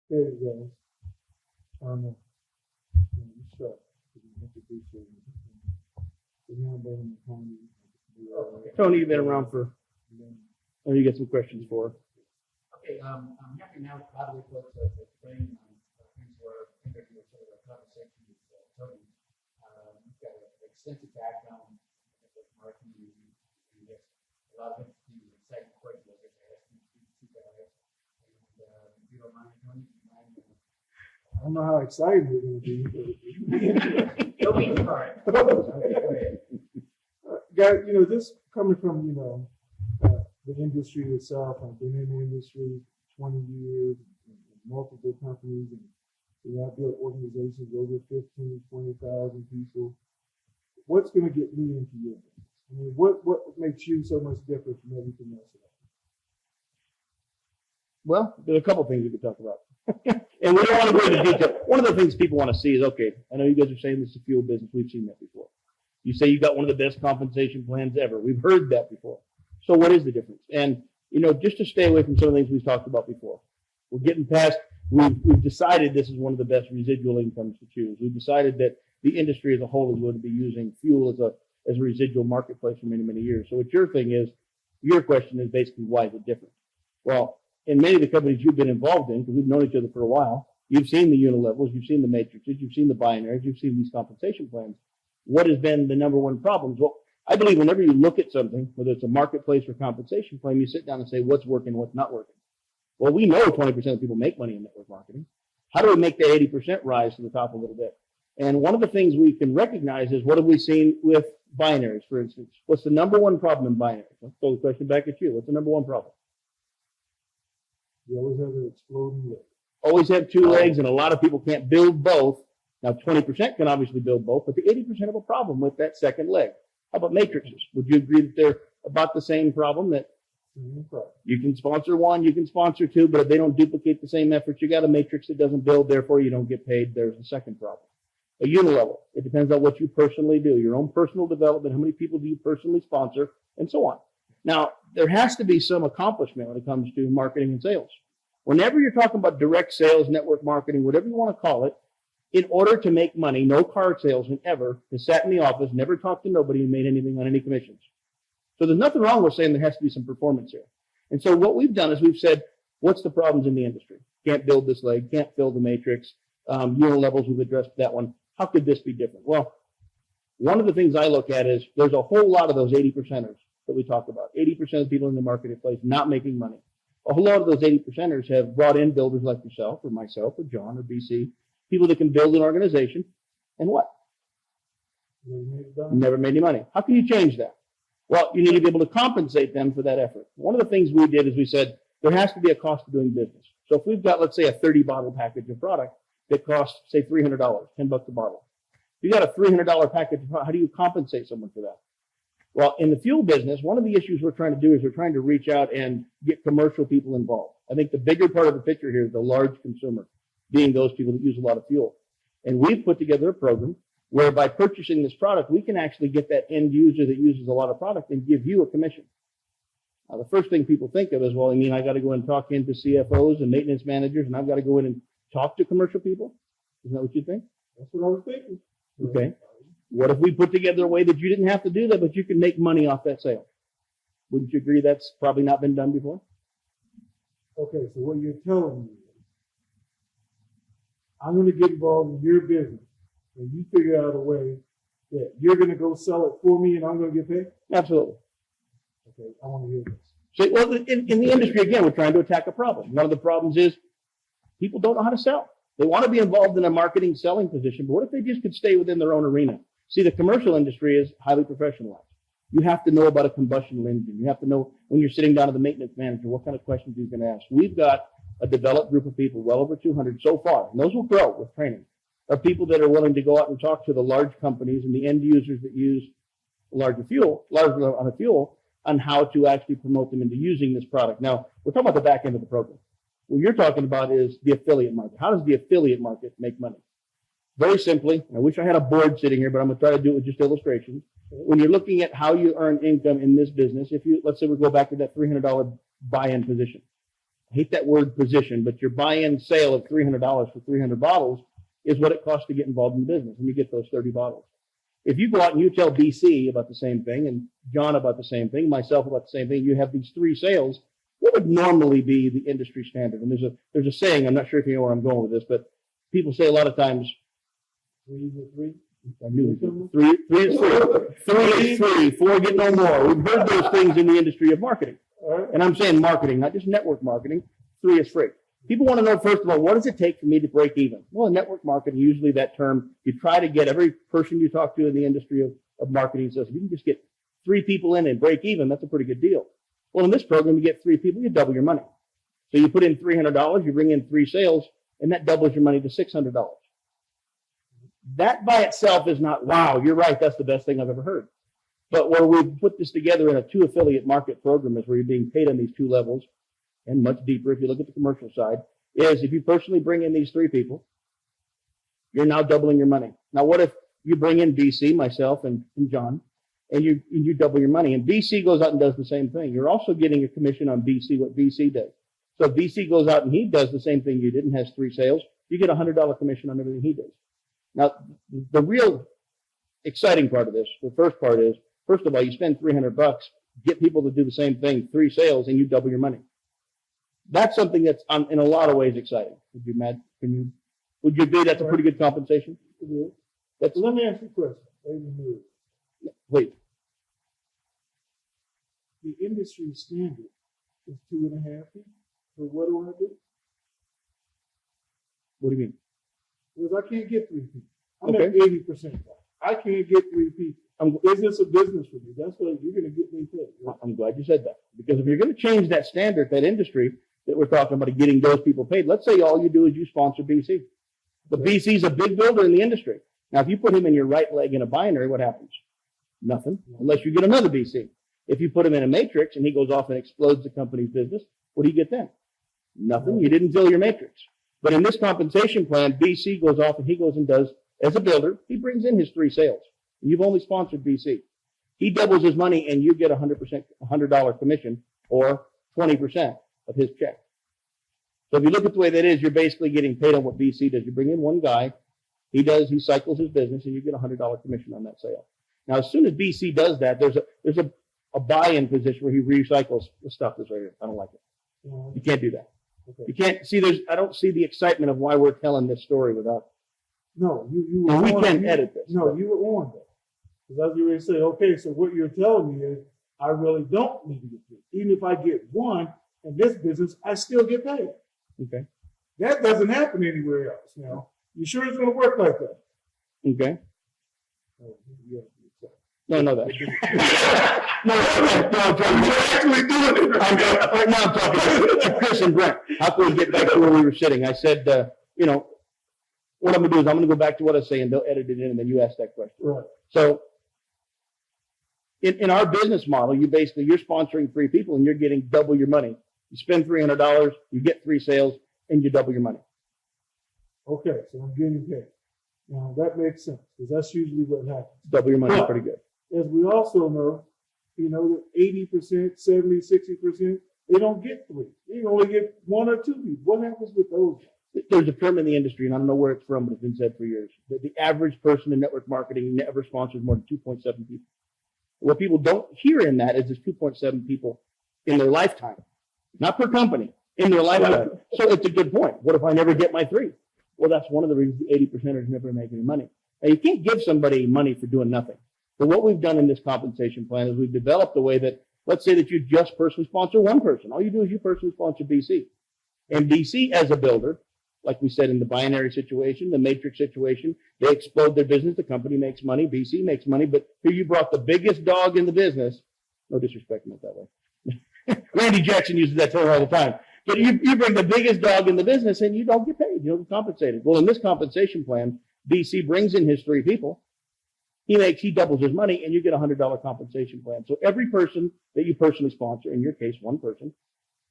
There you go. Start. Introduce you. Tony, you've been around for, you got some questions for. Okay, I'm happy now, by the way, folks, explain things were interview sort of a conversation with Tony. You've got an extensive background with marketing and just a lot of interesting and exciting questions I guess I asked you guys. And if you don't mind, Tony, I don't know how excited we're going to be. Don't be sorry. Guys, this coming from, the industry itself. I've been in the industry 20 years, multiple companies, and I've built organizations over 15, 20,000 people. What's going to get me into your business? I mean, what makes you so much different from everything else? Well, there's a couple things we could talk about. And we don't want to go into detail. One of the things people want to see is, okay, I know you guys are saying this is a fuel business. We've seen that before. You say you got one of the best compensation plans ever. We've heard that before. So what is the difference? And, just to stay away from some of the things we've talked about before. We're getting past, we've decided this is one of the best residual incomes to choose. We've decided that the industry as a whole is going to be using fuel as a residual marketplace for many, many years. So what your thing is, your question is basically, why is it different? Well, in many of the companies you've been involved in, because we've known each other for a while, you've seen the unilevels, you've seen the matrices, you've seen the binaries, you've seen these compensation plans. What has been the number one problem? Well, I believe whenever you look at something, whether it's a marketplace or compensation plan, you sit down and say, what's working, what's not working? Well, we know 20% of people make money in network marketing. How do we make that 80% rise to the top a little bit? And one of the things we can recognize is, what have we seen with binaries, for instance? What's the number one problem in binaries? Let's throw the question back at you. What's the number one problem? You always have an exploding leg. Always have two legs, and a lot of people can't build both. Now, 20% can obviously build both, but the 80% have a problem with that second leg. How about matrices? Would you agree that they're about the same problem, that you can sponsor one, you can sponsor two, but if they don't duplicate the same effort, you got a matrix that doesn't build, therefore you don't get paid. There's the second problem. A unilevel, it depends on what you personally do, your own personal development, how many people do you personally sponsor, and so on. Now, there has to be some accomplishment when it comes to marketing and sales. Whenever you're talking about direct sales, network marketing, whatever you want to call it, in order to make money, no car salesman ever has sat in the office, never talked to nobody, and made anything on any commissions. So there's nothing wrong with saying there has to be some performance here. And so what we've done is we've said, what's the problems in the industry? Can't build this leg, can't fill the matrix, unilevels, we've addressed that one. How could this be different? Well, one of the things I look at is there's a whole lot of those 80%ers that we talk about. 80% of people in the marketplace not making money. A whole lot of those 80%ers have brought in builders like yourself or myself or John or BC, people that can build an organization, and what? Never made any money. How can you change that? Well, you need to be able to compensate them for that effort. One of the things we did is we said there has to be a cost of doing business. So if we've got, let's say, a 30-bottle package of product that costs, say, $300, $10 a bottle. You got a $300 package of product, how do you compensate someone for that? Well, in the fuel business, one of the issues we're trying to do is we're trying to reach out and get commercial people involved. I think the bigger part of the picture here is the large consumer, being those people that use a lot of fuel. And we've put together a program where by purchasing this product, we can actually get that end user that uses a lot of product and give you a commission. Now, the first thing people think of is, well, I mean, I got to go in and talk into CFOs and maintenance managers, and I've got to go in and talk to commercial people. Isn't that what you think? That's what I was thinking. Okay. What if we put together a way that you didn't have to do that, but you can make money off that sale? Wouldn't you agree that's probably not been done before? Okay, so what you're telling me is, I'm going to get involved in your business, and you figure out a way that you're going to go sell it for me, and I'm going to get paid? Absolutely. Okay, I want to hear this. So, well, in the industry, again, we're trying to attack a problem. One of the problems is people don't know how to sell. They want to be involved in a marketing selling position, but what if they just could stay within their own arena? See, the commercial industry is highly professionalized. You have to know about a combustion engine. You have to know when you're sitting down with the maintenance manager what kind of questions he's going to ask. We've got a developed group of people, well over 200 so far, and those will grow with training, of people that are willing to go out and talk to the large companies and the end users that use larger on a fuel, on how to actually promote them into using this product. Now, we're talking about the back end of the program. What you're talking about is the affiliate market. How does the affiliate market make money? Very simply, I wish I had a board sitting here, but I'm going to try to do it with just illustrations. When you're looking at how you earn income in this business, if you, let's say we go back to that $300 buy-in position. I hate that word position, but your buy-in sale of $300 for 300 bottles is what it costs to get involved in the business, and you get those 30 bottles. If you go out and you tell BC about the same thing, and John about the same thing, myself about the same thing, you have these 3 sales, what would normally be the industry standard? And there's a saying, I'm not sure if you know where I'm going with this, but people say a lot of times, 3 is 3. I knew it. 3 is 3. 3 is 3. 4 get no more. We've heard those things in the industry of marketing. All right. And I'm saying marketing, not just network marketing. 3 is free. People want to know, first of all, what does it take for me to break even? Well, in network marketing, usually that term, you try to get every person you talk to in the industry of marketing says, if you can just get 3 people in and break even, that's a pretty good deal. Well, in this program, you get 3 people, you double your money. So you put in $300, you bring in 3 sales, and that doubles your money to $600. That by itself is not, wow, you're right, that's the best thing I've ever heard. But where we put this together in a 2 affiliate market program is where you're being paid on these 2 levels, and much deeper if you look at the commercial side, is if you personally bring in these 3 people, you're now doubling your money. Now, what if you bring in BC, myself, and John, and you double your money, and BC goes out and does the same thing. You're also getting a commission on BC, what BC does. So if BC goes out and he does the same thing you did and has 3 sales, you get a $100 commission on everything he does. Now, the real exciting part of this, the first part is, first of all, you spend $300, get people to do the same thing, 3 sales, and you double your money. That's something that's in a lot of ways exciting. Would you, Matt? Would you agree that's a pretty good compensation? That's, let me ask you a question. Wait. The industry standard is 2.5 people. So what do I do? What do you mean? Because I can't get 3 people. I'm Okay. at 80%. I can't get 3 people. Is this a business for me? That's what you're going to get me paid. Right? I'm glad you said that. Because if you're going to change that standard, that industry that we're talking about, getting those people paid, let's say all you do is you sponsor BC. But BC is a big builder in the industry. Now, if you put him in your right leg in a binary, what happens? Nothing, unless you get another BC. If you put him in a matrix and he goes off and explodes the company's business, what do you get then? Nothing. You didn't fill your matrix. But in this compensation plan, BC goes off and he goes and does, as a builder, he brings in his 3 sales. And you've only sponsored BC. He doubles his money and you get $100 commission or 20% of his check. So if you look at the way that is, you're basically getting paid on what BC does. You bring in one guy, he cycles his business, and you get a $100 commission on that sale. Now, as soon as BC does that, there's a buy-in position where he recycles the stuff that's right here. I don't like it. You can't do that. Okay. You can't see. I don't see the excitement of why we're telling this story without. No, you And we were can't edit this. No, you were on that. Because I was going to say, okay, so what you're telling me is I really don't need to get 3. Even if I get 1 in this business, I still get paid. Okay. That doesn't happen anywhere else. Now, you sure it's going to work like that? Okay. Oh, yeah. No, that. You're actually doing it. Right now I'm talking to Chris and Brent. How can we get back to where we were sitting? I said, what I'm going to do is I'm going to go back to what I was saying. They'll edit it in, and then you ask that question. Right. So in our business model, you're sponsoring 3 people, and you're getting double your money. You spend $300, you get 3 sales, and you double your money. Okay, so I'm getting paid. Now, that makes sense, because that's usually what happens. Double your money is But, pretty good. as we also know, that 80%, 70, 60%, they don't get 3. They only get 1 or 2 people. What happens with those? There's a term in the industry, and I don't know where it's from, but it's been said for years, that the average person in network marketing never sponsors more than 2.7 people. What people don't hear in that is there's 2.7 people in their lifetime, not per company, in their lifetime. So it's a good point. What if I never get my 3? Well, that's one of the reasons the 80%ers never make any money. Now, you can't give somebody money for doing nothing. But what we've done in this compensation plan is we've developed a way that, let's say that you just personally sponsor 1 person. All you do is you personally sponsor BC. And BC, as a builder, like we said in the binary situation, the matrix situation, they explode their business, the company makes money, BC makes money, but here you brought the biggest dog in the business. No disrespect, not that way. Randy Jackson uses that term all the time. But you bring the biggest dog in the business and you don't get paid. You don't get compensated. Well, in this compensation plan, BC brings in his 3 people. He doubles his money and you get a $100 compensation plan. So every person that you personally sponsor, in your case, 1 person,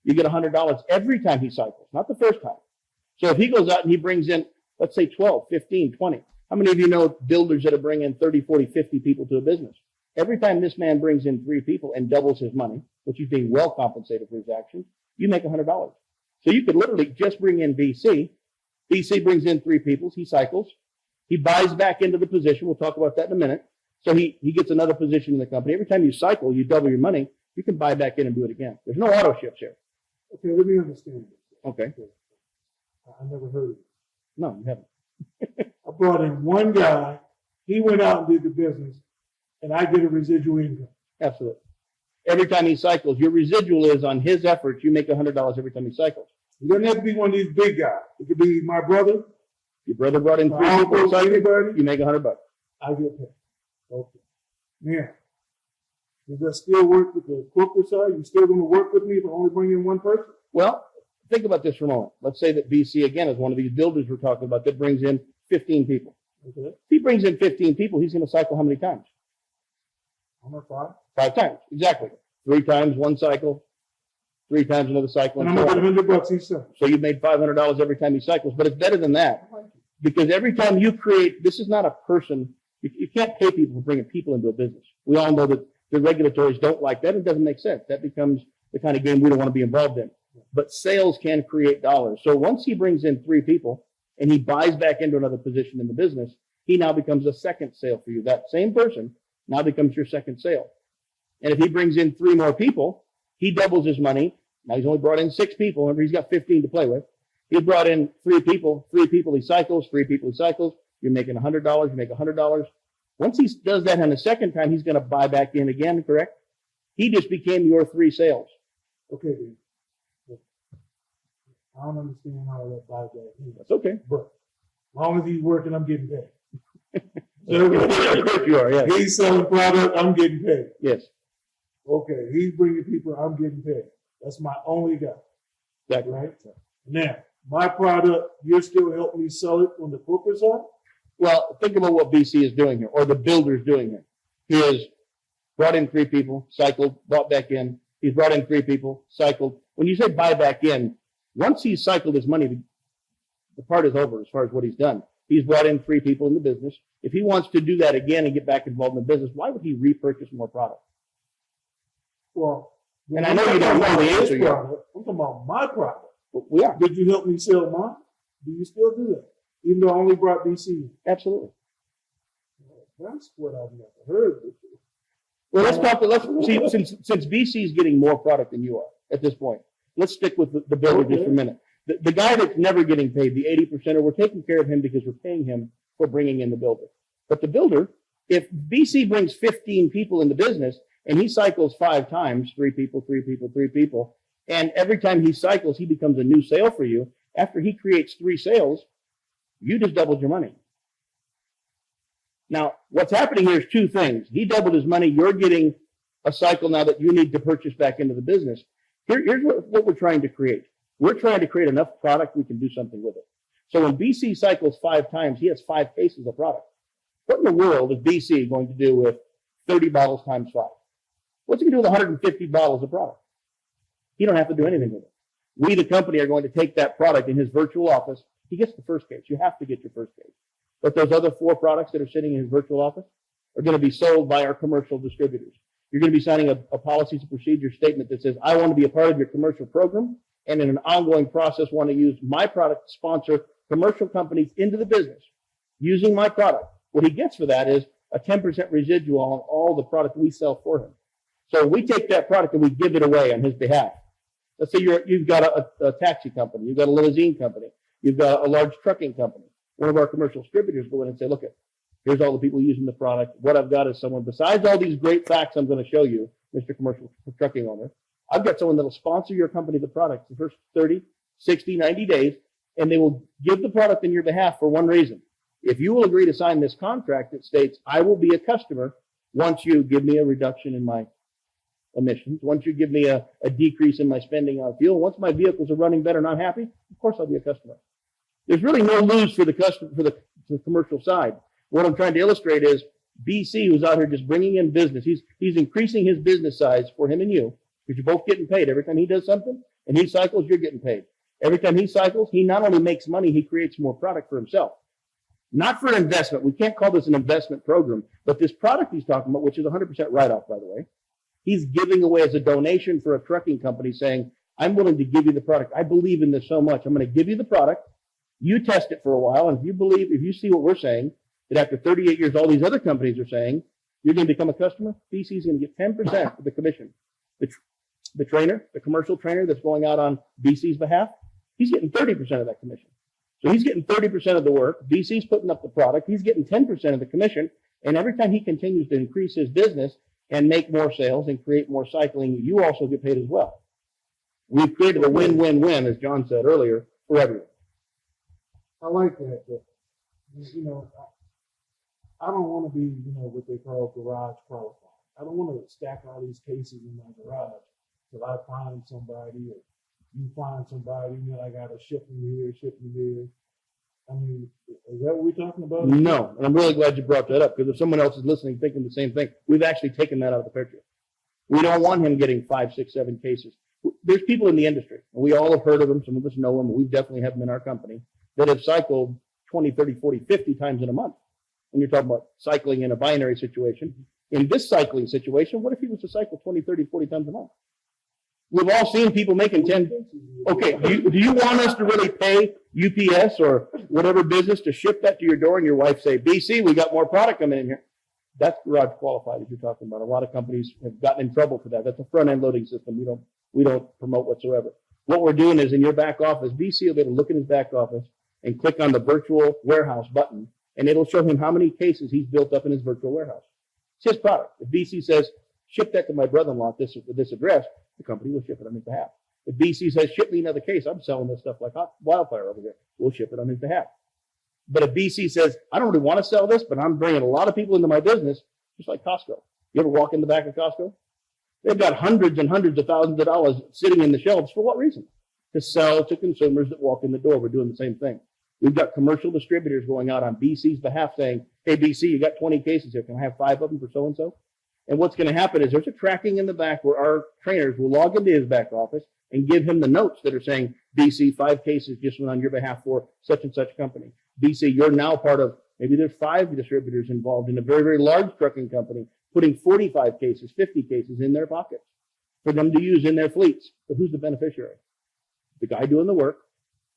you get $100 every time he cycles, not the first time. So if he goes out and he brings in, let's say 12, 15, 20. How many of you know builders that are bringing 30, 40, 50 people to a business? Every time this man brings in 3 people and doubles his money, which he's being well compensated for his actions, you make $100. So you could literally just bring in BC. BC brings in 3 people. He cycles. He buys back into the position. We'll talk about that in a minute. So he gets another position in the company. Every time you cycle, you double your money. You can buy back in and do it again. There's no auto shifts here. Okay, let me understand this. Okay. I never heard of it. No, you haven't. I brought in one guy, he went out and did the business, and I get a residual income. Absolutely. Every time he cycles, your residual is on his efforts. You make $100 every time he cycles. It doesn't have to be one of these big guys. It could be my brother. Your brother brought in 3 My people. uncle, Cycle, anybody. you make $100. I get paid. Okay. Now, does that still work with the corporate side? You still going to work with me if I only bring in one person? Well, think about this for a moment. Let's say that BC, again, is one of these builders we're talking about that brings in 15 people. Okay. If he brings in 15 people, he's going to cycle how many times? I'm not fine. 5 times. Exactly. 3 times one cycle, 3 times another cycle. And And I'm so making on. $100 each time. So you've made $500 every time he cycles, but it's better than that. I like it. Because every time you create, this is not a person, you can't pay people for bringing people into a business. We all know that the regulatories don't like that. It doesn't make sense. That becomes the kind of game we don't want to be involved in. But sales can create dollars. So once he brings in 3 people and he buys back into another position in the business, he now becomes a second sale for you. That same person now becomes your second sale. And if he brings in 3 more people, he doubles his money. Now he's only brought in 6 people. Remember, he's got 15 to play with. He brought in 3 people he cycles, 3 people he cycles. You're making $100, you make $100. Once he does that on the second time, he's going to buy back in again, correct? He just became your 3 sales. Okay, dude. I don't understand how that buyback is. That's okay. But as long as he's working, I'm getting paid. Of course you are, yes. He's selling product, I'm getting paid. Yes, Okay, he's bringing people, I'm getting paid. That's my only guy, exactly. right? Now, my product, you're still helping me sell it on the corporate side? Well, think about what BC is doing here, or the builder's doing here. He has brought in 3 people, cycled, bought back in. He's brought in 3 people, cycled. When you say buy back in, once he's cycled his money, the part is over as far as what he's done. He's brought in 3 people in the business. If he wants to do that again and get back involved in the business, why would he repurchase more product? Well, And I know you don't know the answer yet. I'm talking about my product. We are. Did you help me sell mine? Do you still do that? Even though I only brought BC in. Absolutely. That's what I've never heard before. Well, let's see, since BC is getting more product than you are at this point, let's stick with the builder just for a minute. The guy that's never getting paid, the 80%, we're taking care of him because we're paying him for bringing in the builder. But the builder, if BC brings 15 people in the business and he cycles 5 times, 3 people, 3 people, 3 people, and every time he cycles, he becomes a new sale for you. After he creates 3 sales, you just doubled your money. Now, what's happening here is 2 things. He doubled his money. You're getting a cycle now that you need to purchase back into the business. Here's what we're trying to create. We're trying to create enough product we can do something with it. So when BC cycles 5 times, he has 5 cases of product. What in the world is BC going to do with 30 bottles times 5? What's he going to do with 150 bottles of product? He don't have to do anything with it. We, the company, are going to take that product in his virtual office. He gets the first case. You have to get your first case. But those other 4 products that are sitting in his virtual office are going to be sold by our commercial distributors. You're going to be signing a policies and procedures statement that says, I want to be a part of your commercial program, and in an ongoing process want to use my product to sponsor commercial companies into the business using my product. What he gets for that is a 10% residual on all the product we sell for him. So we take that product and we give it away on his behalf. Let's say you've got a taxi company, you've got a limousine company, you've got a large trucking company. One of our commercial distributors go in and say, look, here's all the people using the product. What I've got is someone, besides all these great facts I'm going to show you, Mr. Commercial Trucking Owner, I've got someone that'll sponsor your company the product the first 30, 60, 90 days, and they will give the product on your behalf for one reason. If you will agree to sign this contract that states, I will be a customer once you give me a reduction in my emissions, once you give me a decrease in my spending on fuel, once my vehicles are running better and I'm happy, of course I'll be a customer. There's really no lose for the customer, for the commercial side. What I'm trying to illustrate is BC, who's out here just bringing in business. He's increasing his business size for him and you, because you're both getting paid. Every time he does something and he cycles, you're getting paid. Every time he cycles, he not only makes money, he creates more product for himself. Not for an investment. We can't call this an investment program, but this product he's talking about, which is 100% write-off, by the way, he's giving away as a donation for a trucking company saying, I'm willing to give you the product. I believe in this so much. I'm going to give you the product. You test it for a while. And if you see what we're saying, that after 38 years, all these other companies are saying, you're going to become a customer, BC is going to get 10% of the commission. The trainer, the commercial trainer that's going out on BC's behalf, he's getting 30% of that commission. So he's getting 30% of the work. BC's putting up the product. He's getting 10% of the commission. And every time he continues to increase his business and make more sales and create more cycling, you also get paid as well. We've created a win-win-win, as John said earlier, for everyone. I like that, but, I don't want to be, what they call garage qualified. I don't want to stack all these cases in my garage till I find somebody or you find somebody, I got to ship them here, ship them there. I mean, is that what we're talking about? No, and I'm really glad you brought that up, because if someone else is listening thinking the same thing, we've actually taken that out of the picture. We don't want him getting 5, 6, 7 cases. There's people in the industry, and we all have heard of them. Some of us know them. We definitely have them in our company that have cycled 20, 30, 40, 50 times in a month. And you're talking about cycling in a binary situation. In this cycling situation, what if he was to cycle 20, 30, 40 times a month? We've all seen people making 10. Okay, do you want us to really pay UPS or whatever business to ship that to your door and your wife say, BC, we got more product coming in here? That's garage qualified, as you're talking about. A lot of companies have gotten in trouble for that. That's a front-end loading system we don't promote whatsoever. What we're doing is in your back office, BC will be able to look in his back office and click on the virtual warehouse button, and it'll show him how many cases he's built up in his virtual warehouse. It's his product. If BC says, ship that to my brother-in-law at this address, the company will ship it on his behalf. If BC says, ship me another case, I'm selling this stuff like wildfire over here, we'll ship it on his behalf. But if BC says, I don't really want to sell this, but I'm bringing a lot of people into my business, just like Costco. You ever walk in the back of Costco? They've got hundreds and hundreds of thousands of dollars sitting in the shelves. For what reason? To sell to consumers that walk in the door. We're doing the same thing. We've got commercial distributors going out on BC's behalf saying, hey, BC, you got 20 cases here. Can I have 5 of them for so-and-so? And what's going to happen is there's a tracking in the back where our trainers will log into his back office and give him the notes that are saying, BC, 5 cases just went on your behalf for such and such company. BC, you're now part of, maybe there's 5 distributors involved in a very, very large trucking company, putting 45 cases, 50 cases in their pockets for them to use in their fleets. But who's the beneficiary? The guy doing the work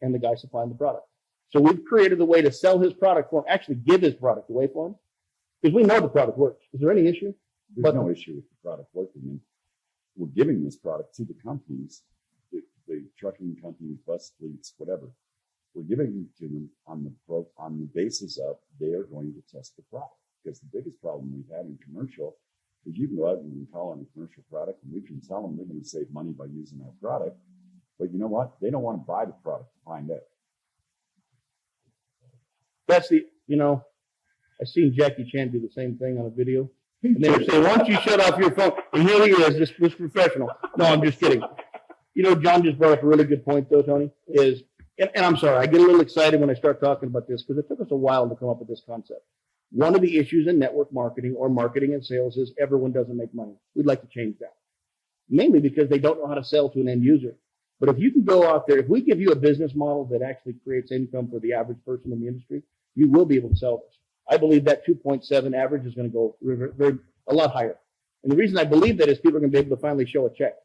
and the guy supplying the product. So we've created a way to sell his product for him, actually give his product away for him, because we know the product works. Is there any issue? There's no issue with the product working. And we're giving this product to the companies, the trucking companies, bus fleets, whatever. We're giving it to them on the basis of they are going to test the product. Because the biggest problem we've had in commercial is you can go out and you can call on a commercial product and we can tell them they're going to save money by using our product. But you know what? They don't want to buy the product to find out. That's I've seen Jackie Chan do the same thing on a video. And they were saying, why don't you shut off your phone? And here he is, this professional. No, I'm just kidding. John just brought up a really good point, though, Tony, and I'm sorry, I get a little excited when I start talking about this because it took us a while to come up with this concept. One of the issues in network marketing or marketing and sales is everyone doesn't make money. We'd like to change that. Mainly because they don't know how to sell to an end user. But if you can go out there, if we give you a business model that actually creates income for the average person in the industry, you will be able to sell this. I believe that 2.7 average is going to go a lot higher. And the reason I believe that is people are going to be able to finally show a check.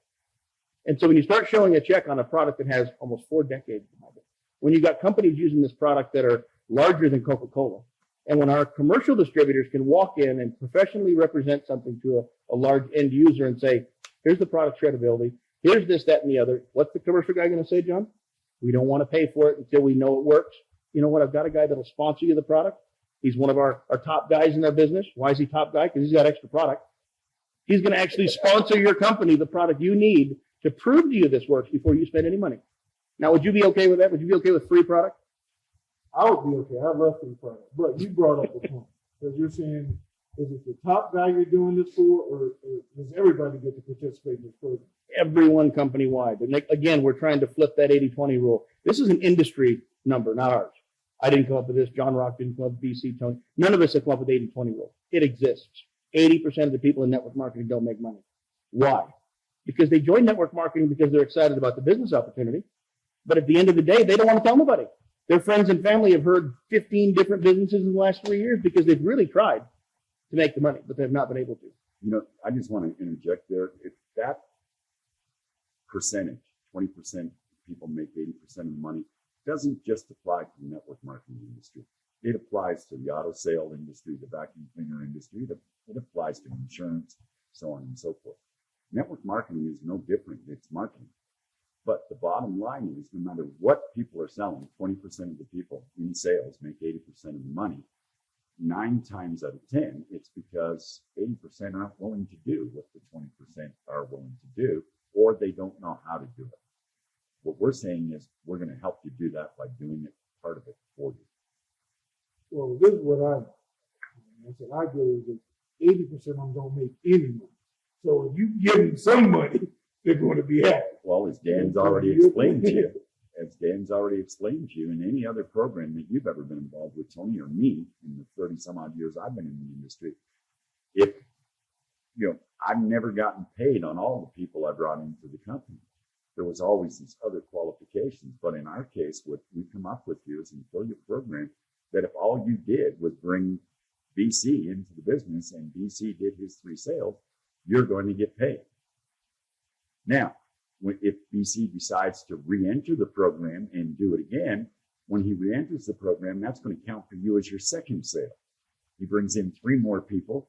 And so when you start showing a check on a product that has almost 4 decades behind it, when you've got companies using this product that are larger than Coca-Cola, and when our commercial distributors can walk in and professionally represent something to a large end user and say, here's the product shreddability, here's this, that, and the other. What's the commercial guy going to say, John? We don't want to pay for it until we know it works. You know what? I've got a guy that'll sponsor you the product. He's one of our top guys in our business. Why is he top guy? Because he's got extra product. He's going to actually sponsor your company the product you need to prove to you this works before you spend any money. Now, would you be okay with that? Would you be okay with free product? I would be okay. I love free product. But you brought up the point. Because you're saying, is it the top guy you're doing this for, or does everybody get to participate in this program? Everyone company-wide. And again, we're trying to flip that 80-20 rule. This is an industry number, not ours. I didn't come up with this. John Rock didn't come up with BC, Tony. None of us have come up with 80-20 rule. It exists. 80% of the people in network marketing don't make money. Why? Because they join network marketing because they're excited about the business opportunity. But at the end of the day, they don't want to tell nobody. Their friends and family have heard 15 different businesses in the last 3 years because they've really tried to make the money, but they've not been able to. I just want to interject there. If that percentage, 20% people make 80% of the money doesn't just apply to the network marketing industry. It applies to the auto sale industry, the vacuum cleaner industry. It applies to insurance, so on and so forth. Network marketing is no different. It's marketing. But the bottom line is, no matter what people are selling, 20% of the people in sales make 80% of the money. 9 times out of 10, it's because 80% aren't willing to do what the 20% are willing to do, or they don't know how to do it. What we're saying is we're going to help you do that by doing it, part of it for you. Well, this is what I know. I said, I believe that 80% of them don't make any money. So if you give them some money, they're going to be happy. Well, as Dan's already explained to you, in any other program that you've ever been involved with, Tony or me, in the 30 some odd years I've been in the industry, I've never gotten paid on all the people I brought into the company. There was always these other qualifications. But in our case, what we come up with here is an affiliate program that if all you did was bring BC into the business and BC did his 3 sales, you're going to get paid. Now, if BC decides to re-enter the program and do it again, when he re-enters the program, that's going to count for you as your second sale. He brings in 3 more people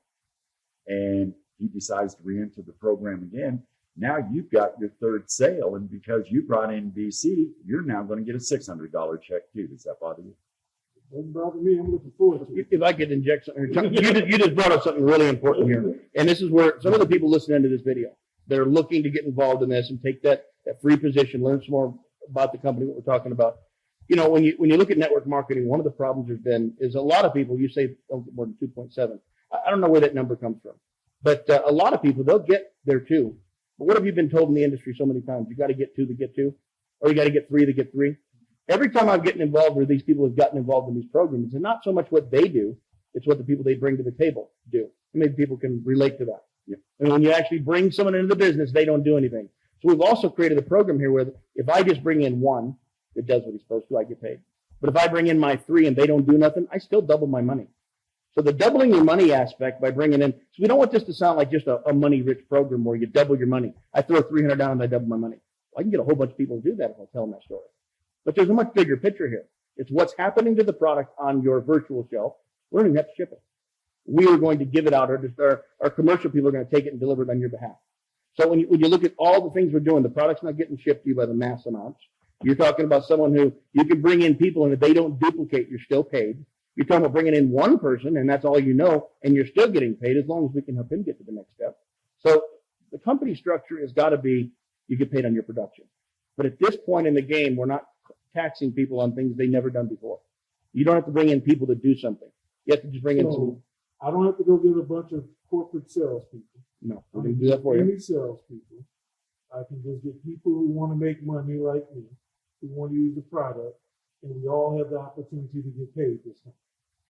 and he decides to re-enter the program again. Now you've got your 3rd sale, and because you brought in BC, you're now going to get a $600 check too. Does that bother you? Doesn't bother me. I'm looking forward to it. If I could inject something, you just brought up something really important here. And this is where some of the people listening to this video, they're looking to get involved in this and take that free position, learn some more about the company, what we're talking about. When you look at network marketing, one of the problems there's been is a lot of people, you say don't get more than 2.7. I don't know where that number comes from, but a lot of people, they'll get there too. But what have you been told in the industry so many times? You got to get 2 to get 2, or you got to get 3 to get 3. Every time I'm getting involved, or these people have gotten involved in these programs, and not so much what they do, it's what the people they bring to the table do. Maybe people can relate to that. Yeah. And when you actually bring someone into the business, they don't do anything. So we've also created a program here where if I just bring in 1 that does what he's supposed to, I get paid. But if I bring in my 3 and they don't do nothing, I still double my money. So the doubling your money aspect by bringing in, so we don't want this to sound like just a money-rich program where you double your money. I throw $300 down and I double my money. Well, I can get a whole bunch of people to do that if I tell them that story. But there's a much bigger picture here. It's what's happening to the product on your virtual shelf. We don't even have to ship it. We are going to give it out, or our commercial people are going to take it and deliver it on your behalf. So when you look at all the things we're doing, the product's not getting shipped to you by the mass amounts. You're talking about someone who you can bring in people, and if they don't duplicate, you're still paid. You're talking about bringing in 1 person, and that's all you know, and you're still getting paid as long as we can help him get to the next step. So the company structure has got to be you get paid on your production. But at this point in the game, we're not taxing people on things they've never done before. You don't have to bring in people to do something. You have to just bring in some. I don't have to go get a bunch of corporate salespeople. No, we're going to do that for you. Any salespeople. I can just get people who want to make money like me, who want to use the product, and we all have the opportunity to get paid this time.